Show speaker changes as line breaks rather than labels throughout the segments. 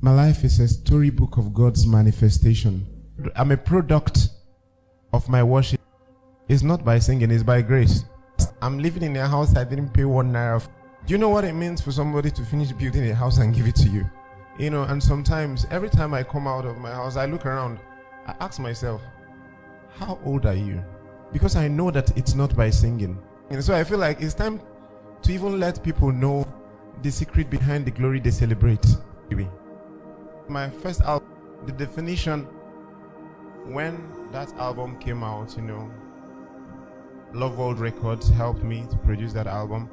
My life is a storybook of God's manifestation. I'm a product of my worship. It's not by singing, it's by grace. I'm living in a house I didn't pay 1 naira. Do you know what it means for somebody to finish building a house and give it to you? You know, and sometimes, every time I come out of my house, I look around, I ask myself, how old are you? Because I know that it's not by singing. And so I feel like it's time to even let people know the secret behind the glory they celebrate. My first album, The Definition, when that album came out, you know, Love World Records helped me to produce that album.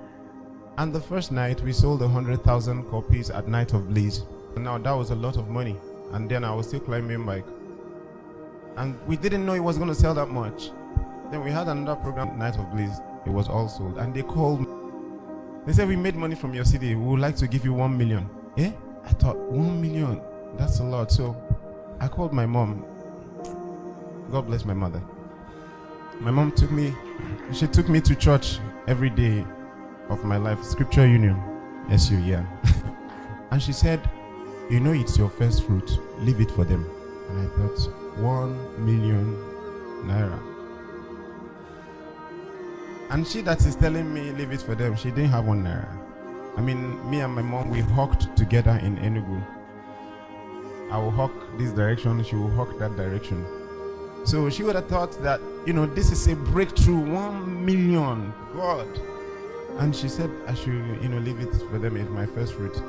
And the first night, we sold 100,000 copies at Night of Bliss. Now, that was a lot of money. And then I was still climbing bike. And we didn't know it was going to sell that much. Then we had another program, Night of Bliss. It was all sold. And they called me. They said, we made money from your CD. We would like to give you 1 million. Eh? I thought, 1 million? That's a lot. So I called my mom. God bless my mother. My mom took me to church every day of my life, Scripture Union, SU, yeah. And she said, you know it's your first fruit, leave it for them. And I thought, 1 million naira. And she that is telling me leave it for them, she didn't have 1 naira. I mean, me and my mom, we hawked together in Enugu. I will hawk this direction, she will hawk that direction. So she would have thought that, you know, this is a breakthrough, 1 million, God. And she said I should, you know, leave it for them as my first fruit.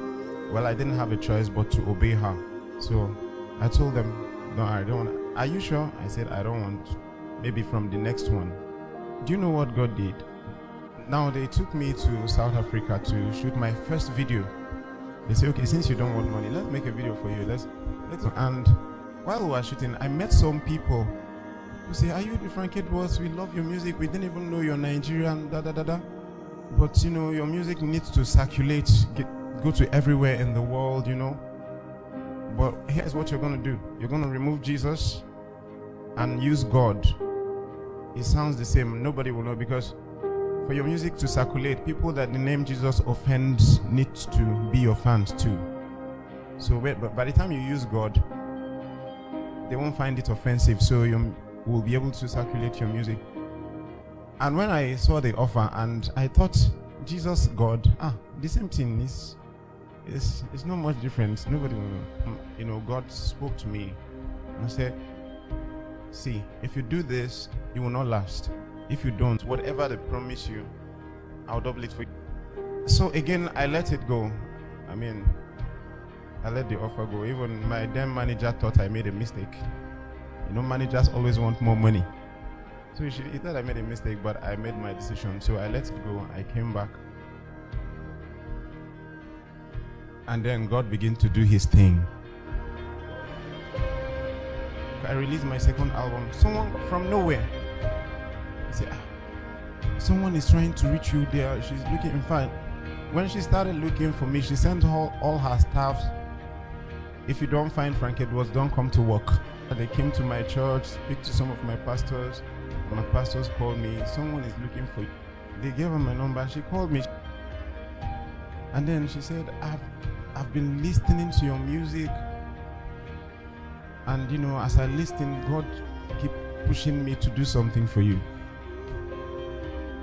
Well, I didn't have a choice but to obey her. So I told them, no, I don't want. Are you sure? I said, I don't want. Maybe from the next one. Do you know what God did? Now they took me to South Africa to shoot my first video. They said, okay, since you don't want money, let's make a video for you. Let's. And while we were shooting, I met some people who say, are you the Frank Edwards? We love your music. We didn't even know you're Nigerian, da da da da. But you know, your music needs to circulate, go to everywhere in the world, you know. But here's what you're going to do. You're going to remove Jesus and use God. It sounds the same. Nobody will know, because for your music to circulate, people that the name Jesus offends need to be your fans too. So but by the time you use God, they won't find it offensive, so you will be able to circulate your music. And when I saw the offer, and I thought, Jesus, God, the same thing is not much different. Nobody will know. You know, God spoke to me and said, see, if you do this, it will not last. If you don't, whatever they promise you, I'll double it for you. So again, I let it go. I mean, I let the offer go. Even my then manager thought I made a mistake. You know, managers always want more money. So he thought I made a mistake, but I made my decision. So I let it go. I came back. And then God began to do his thing. I released my second album. Someone from nowhere. I said, someone is trying to reach you there. She's looking. In fact, when she started looking for me, she sent all her staff. If you don't find Frank Edwards, don't come to work. They came to my church, speak to some of my pastors. My pastors called me. Someone is looking for you. They gave her my number. She called me. And then she said, I've been listening to your music. And you know, as I listen, God keep pushing me to do something for you.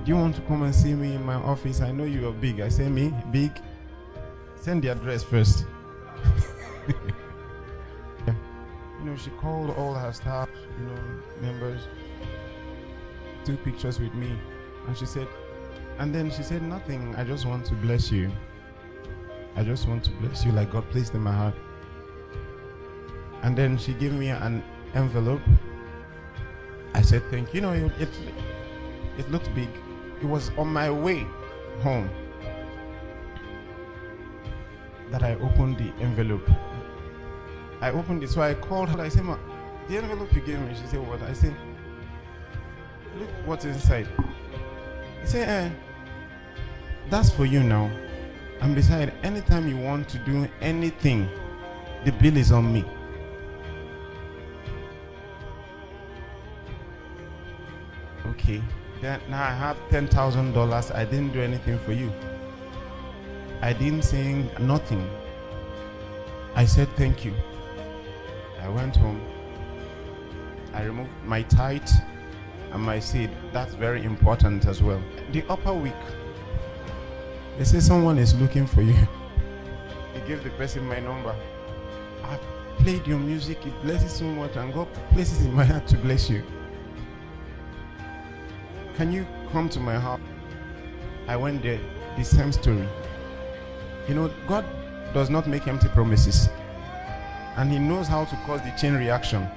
Do you want to come and see me in my office? I know you are big. I say, me? Big? Send the address first. You know, she called all her staff, you know, members, took pictures with me. And she said, nothing. I just want to bless you. I just want to bless you like God placed in my heart. And then she gave me an envelope. I said, thank you. You know, it looked big. It was on my way home that I opened the envelope. I opened it, so I called her. I said, ma, the envelope you gave me. She said, what? I said, look what's inside. He said, that's for you now. And besides, anytime you want to do anything, the bill is on me. Okay. Then now I have $10,000. I didn't do anything for you. I didn't sing nothing. I said thank you. I went home. I removed my tithe and my seed. That's very important as well. The upper week, they say someone is looking for you. They gave the person my number. I've played your music, it blesses so much, and God places in my heart to bless you. Can you come to my house? I went there, the same story. You know, God does not make empty promises, and He knows how to cause the chain reaction.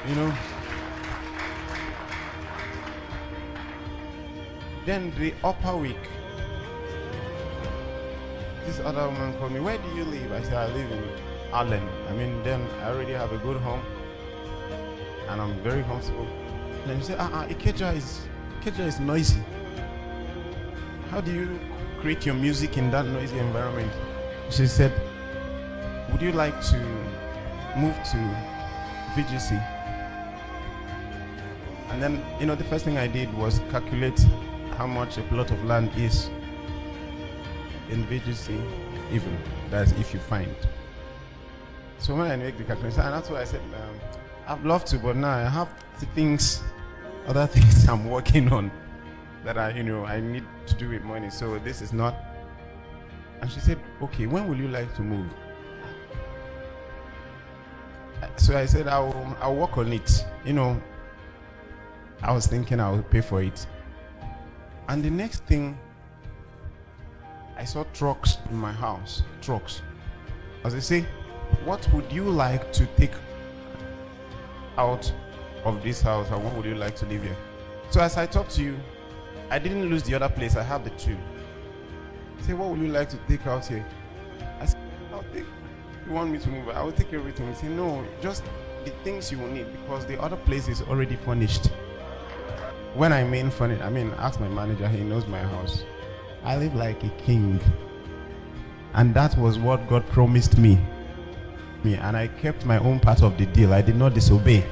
You know, then the upper week, this other woman called me. Where do you live? I said, I live in Allen. I mean, then I already have a good home and I'm very comfortable. And then she said, Ikeja is noisy. How do you create your music in that noisy environment? She said, would you like to move to VGC? And then, you know, the first thing I did was calculate how much a plot of land is in VGC, even. That's if you find. So when I make the calculation, and that's why I said, I'd love to, but now I have other things I'm working on that I need to do with money. So this is not. And she said, okay, when will you like to move? So I said, I'll work on it. You know, I was thinking I would pay for it. And the next thing, I saw trucks in my house. Trucks. As I say, what would you like to take out of this house, and what would you like to live here? So as I talk to you, I didn't lose the other place. I have the two. I say, what would you like to take out here? I said, I'll take. You want me to move? I will take everything. He said, no, just the things you will need, because the other place is already furnished. When I mean furnished, ask my manager. He knows my house. I live like a king, and that was what God promised me. And I kept my own part of the deal. I did not disobey.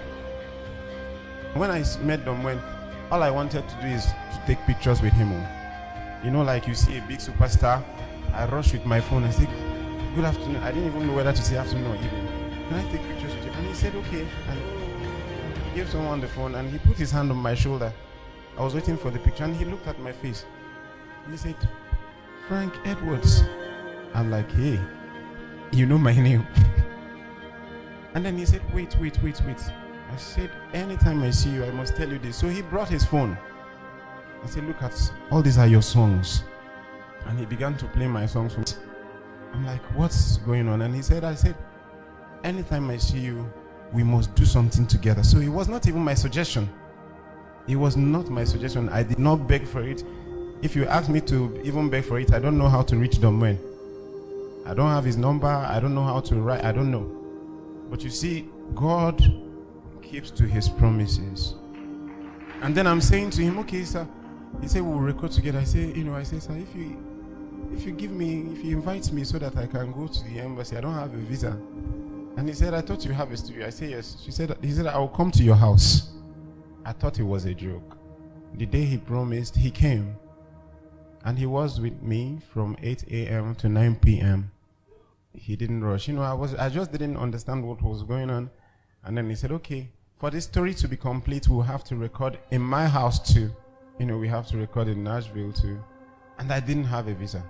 When I met them, all I wanted to do is to take pictures with him. You know, like you see a big superstar, I rush with my phone and say, good afternoon. I didn't even know whether to say afternoon or evening. Can I take pictures with you? And he said, okay. And he gave someone the phone and he put his hand on my shoulder. I was waiting for the picture and he looked at my face. And he said, Frank Edwards. I'm like, hey, you know my name. And then he said, wait. I said, anytime I see you, I must tell you this. So he brought his phone. I said, look at, all these are your songs. And he began to play my songs for me. I'm like, what's going on? And I said, anytime I see you, we must do something together. So it was not even my suggestion. It was not my suggestion. I did not beg for it. If you ask me to even beg for it, I don't know how to reach Domwen. I don't have his number. I don't know how to write. I don't know. But you see, God keeps to his promises. And then I'm saying to him, okay, sir. He said, we'll record together. I say, sir, if you invite me so that I can go to the embassy, I don't have a visa. And he said, I thought you have a studio. I say, yes. He said, I will come to your house. I thought it was a joke. The day he promised, he came. And he was with me from 8 a.m. to 9 p.m. He didn't rush. I just didn't understand what was going on. And then he said, okay, for this story to be complete, we'll have to record in my house too. We have to record in Nashville too. And I didn't have a visa.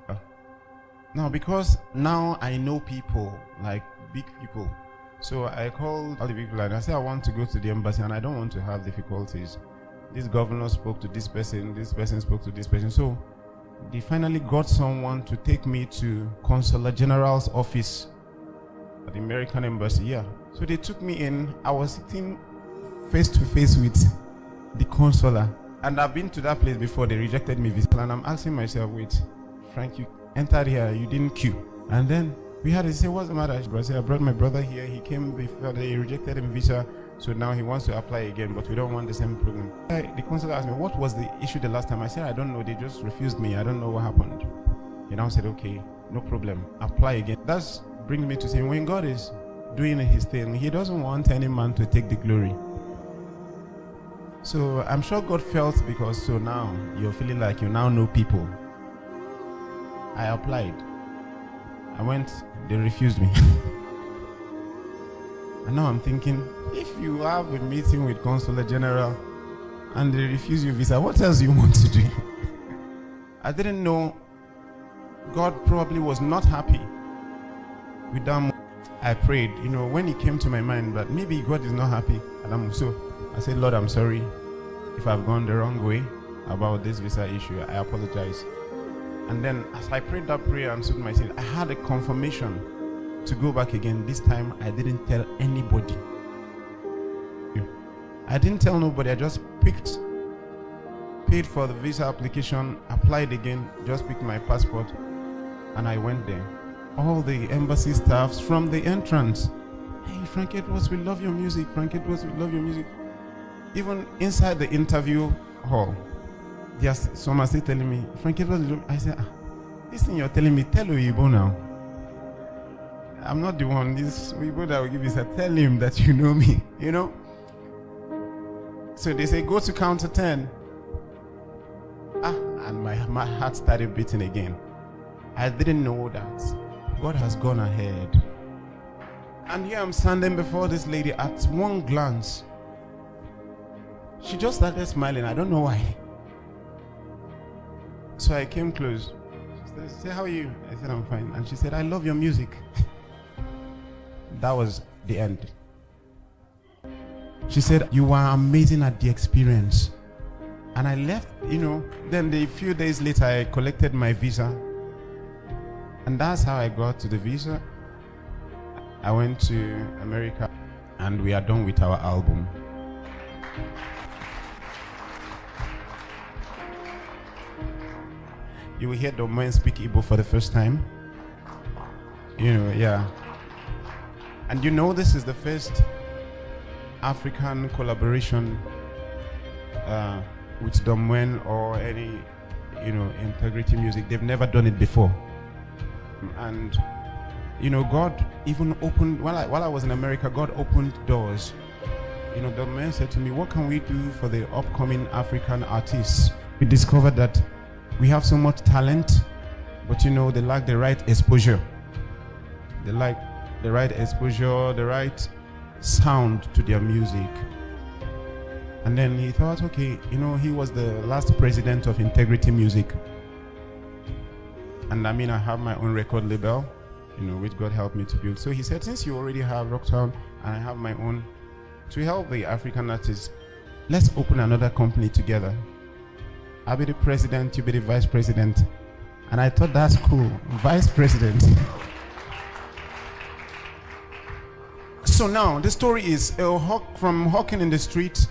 Now, because now I know people, like big people. So I called all the people and I said, I want to go to the embassy and I don't want to have difficulties. This governor spoke to this person spoke to this person. So they finally got someone to take me to Consular General's office at the American embassy. Yeah. So they took me in. I was sitting face to face with the consular. And I've been to that place before. They rejected me visa. And I'm asking myself, wait, Frank, you entered here, you didn't queue. And then we had to say, what's the matter? I brought my brother here. He came before they rejected him visa. So now he wants to apply again, but we don't want the same program. The consular asked me, what was the issue the last time? I said, I don't know. They just refused me. I don't know what happened. He now said, okay, no problem. Apply again. That brings me to say, when God is doing his thing, he doesn't want any man to take the glory. So I'm sure God felt, because so now you're feeling like you now know people. I applied. I went, they refused me. And now I'm thinking, if you have a meeting with Consular General and they refuse you visa, what else do you want to do? I didn't know God probably was not happy with that. I prayed, when it came to my mind that maybe God is not happy. So I said, Lord, I'm sorry if I've gone the wrong way about this visa issue. I apologize. And then as I prayed that prayer and stood myself, I had a confirmation to go back again. This time I didn't tell anybody. I didn't tell nobody. I just paid for the visa application, applied again, just picked my passport, and I went there. All the embassy staffs from the entrance, hey, Frank Edwards, we love your music. Frank Edwards, we love your music. Even inside the interview hall, some are still telling me, Frank Edwards, I said, this thing you're telling me, tell Oyibo now. I'm not the one. This Oyibo that will give you, tell him that you know me, So they say, go to counter 10. And my heart started beating again. I didn't know that God has gone ahead. And here I'm standing before this lady. At one glance, she just started smiling. I don't know why. So I came close. She said, how are you? I said, I'm fine. And she said, I love your music. That was the end. She said, you are amazing at the experience. And I left, then a few days later, I collected my visa. And that's how I got to the visa. I went to America and we are done with our album. You will hear Domoen speak Igbo for the first time. Yeah. And this is the first African collaboration with Domoen or any, Integrity Music. They've never done it before. And, God even opened, while I was in America, God opened doors. Domoen said to me, what can we do for the upcoming African artists? We discovered that we have so much talent, but they lack the right exposure. They lack the right exposure, the right sound to their music. And then he thought, okay, he was the last president of Integrity Music. And I have my own record label, which God helped me to build. So he said, since you already have Rocktown and I have my own, to help the African artists, let's open another company together. I'll be the president, you be the vice president. And I thought that's cool, vice president. So now the story is from hawking in the streets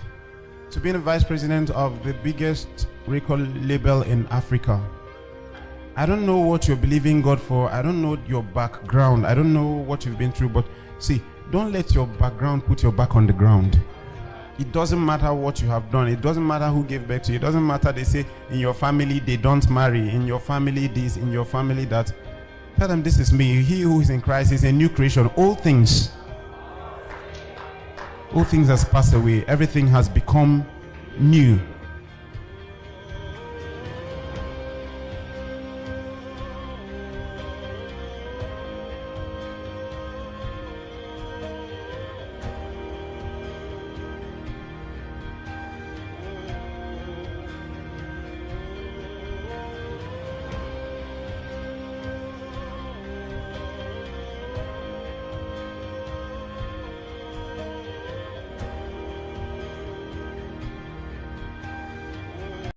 to being a vice president of the biggest record label in Africa. I don't know what you're believing God for. I don't know your background. I don't know what you've been through. But see, don't let your background put your back on the ground. It doesn't matter what you have done. It doesn't matter who gave birth to you. It doesn't matter they say in your family they don't marry. In your family this, in your family that. Tell them this is me. He who is in Christ is a new creation. All things has passed away. Everything has become new.